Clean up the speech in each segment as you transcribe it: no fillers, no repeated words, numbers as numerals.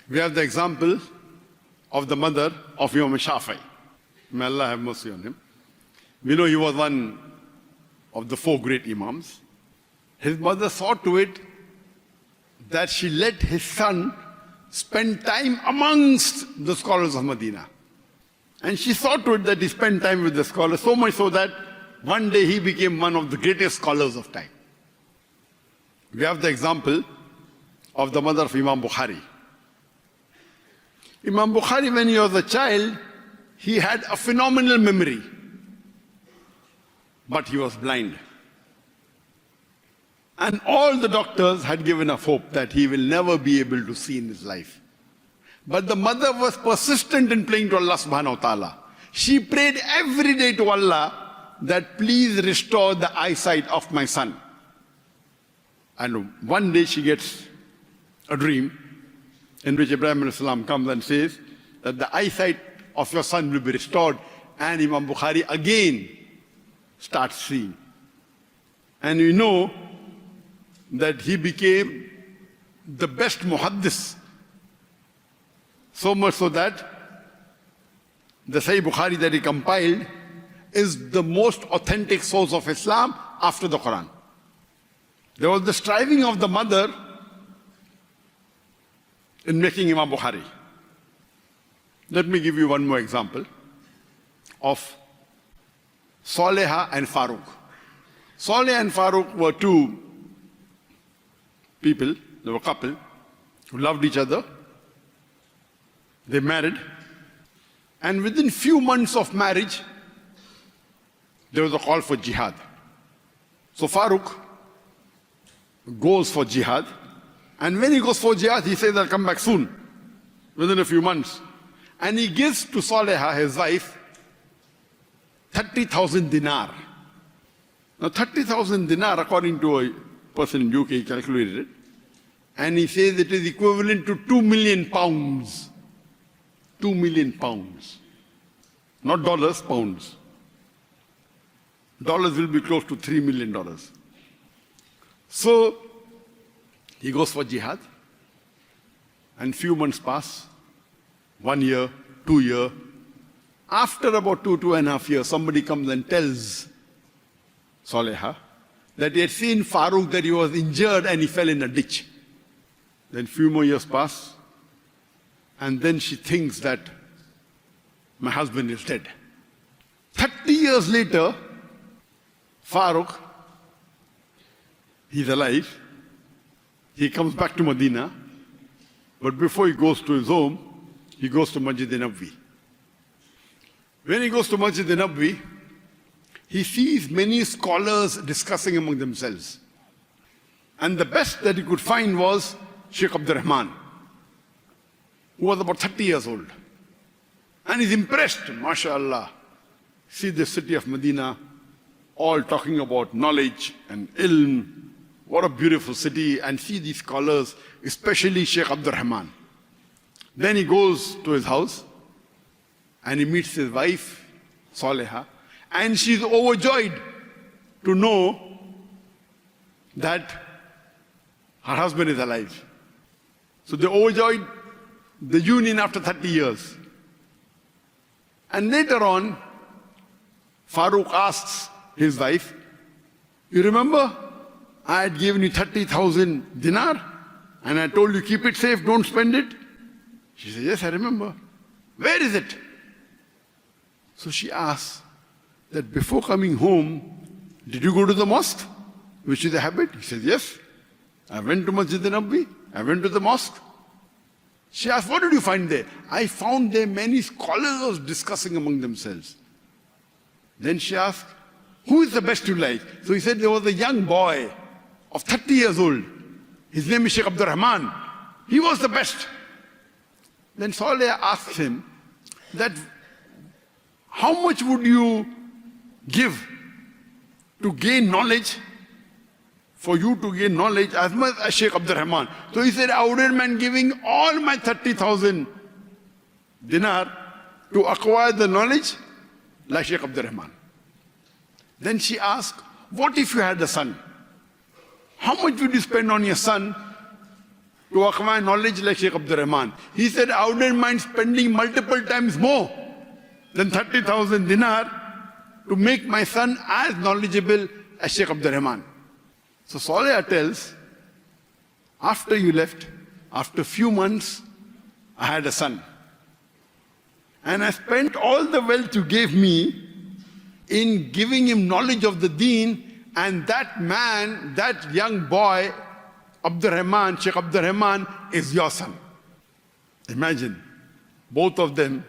We have the example of the mother of Imam Shafi'i. May Allah have mercy on him. We know he was one of the four great Imams. His mother saw to it that she let his son spend time amongst the scholars of Medina. And she saw to it that he spent time with the scholars, so much so that one day he became one of the greatest scholars of time. We have the example of the mother of Imam Bukhari. Imam Bukhari, when he was a child, he had a phenomenal memory, but he was blind. And all the doctors had given up hope that he will never be able to see in his life. But the mother was persistent in praying to Allah subhanahu wa ta'ala. She prayed every day to Allah that please restore the eyesight of my son. And one day she gets a dream in which Ibrahim alayhi salam comes and says that the eyesight of your son will be restored, and Imam Bukhari again starts seeing. And we know that he became the best muhaddis, so much so that the Sahih Bukhari that he compiled is the most authentic source of Islam after the Quran. There was the striving of the mother in making Imam Bukhari. Let me give you one more example of Saleha and Farooq. Saleh and Farooq were two people, they were a couple who loved each other. They married, and within few months of marriage, there was a call for jihad. So Farooq goes for jihad, and when he goes for jihad, he says, I'll come back soon, within a few months. And he gives to Saleha, his wife, 30,000 dinar. Now 30,000 dinar, according to a person in UK, he calculated it, and he says it is equivalent to 2 million pounds. 2 million pounds. Not dollars, pounds. Dollars will be close to $3 million. So he goes for jihad, and few months pass, 1 year, 2 years. After about 2.5 years, somebody comes and tells Saleha that he had seen Farooq, that he was injured and he fell in a ditch. Then few more years pass, and then she thinks that my husband is dead. 30 years later, Farooq, he's alive. He comes back to Medina, but before he goes to his home, he goes to Masjid Nabwi. When he goes to Masjid Nabwi, he sees many scholars discussing among themselves. And the best that he could find was Sheikh Abdul Rahman, who was about 30 years old. And he's impressed, mashallah. See the city of Medina, all talking about knowledge and ilm. What a beautiful city. And see these scholars, especially Sheikh Abdul Rahman. Then he goes to his house and he meets his wife, Saleha, and she's overjoyed to know that her husband is alive. So they overjoyed the union after 30 years. And later on, Farooq asks his wife, you remember I had given you 30,000 dinar and I told you keep it safe, don't spend it? She says, yes, I remember. Where is it? So she asks that before coming home, did you go to the mosque, which is a habit? He says, yes. I went to Masjid Nabwi, I went to the mosque. She asked, what did you find there? I found there many scholars discussing among themselves. Then she asked, who is the best you like? So he said there was a young boy of 30 years old. His name is Sheikh Abdul Rahman. He was the best. Then Saleh asked him that, how much would you give to gain knowledge, for you to gain knowledge as much as Sheikh Abdul Rahman? So he said, I wouldn't mind giving all my 30,000 dinar to acquire the knowledge like Sheikh Abdul Rahman. Then she asked, what if you had a son? How much would you spend on your son to acquire knowledge like Sheikh Abdul Rahman. He said, I wouldn't mind spending multiple times more than 30,000 dinar to make my son as knowledgeable as Sheikh Abdul Rahman. So Saleh tells, after you left, after a few months, I had a son. And I spent all the wealth you gave me in giving him knowledge of the deen, and that man, that young boy, Abdul Rahman, Sheikh Abdul Rahman, is your son. Imagine, both of them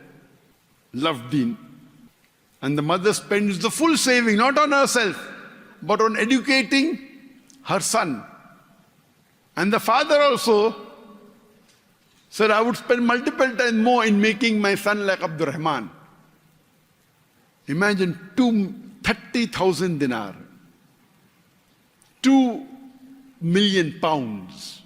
love deen. And the mother spends the full saving, not on herself, but on educating her son. And the father also said, I would spend multiple times more in making my son like Abdul Rahman. Imagine 30,000 dinar, 2 million pounds.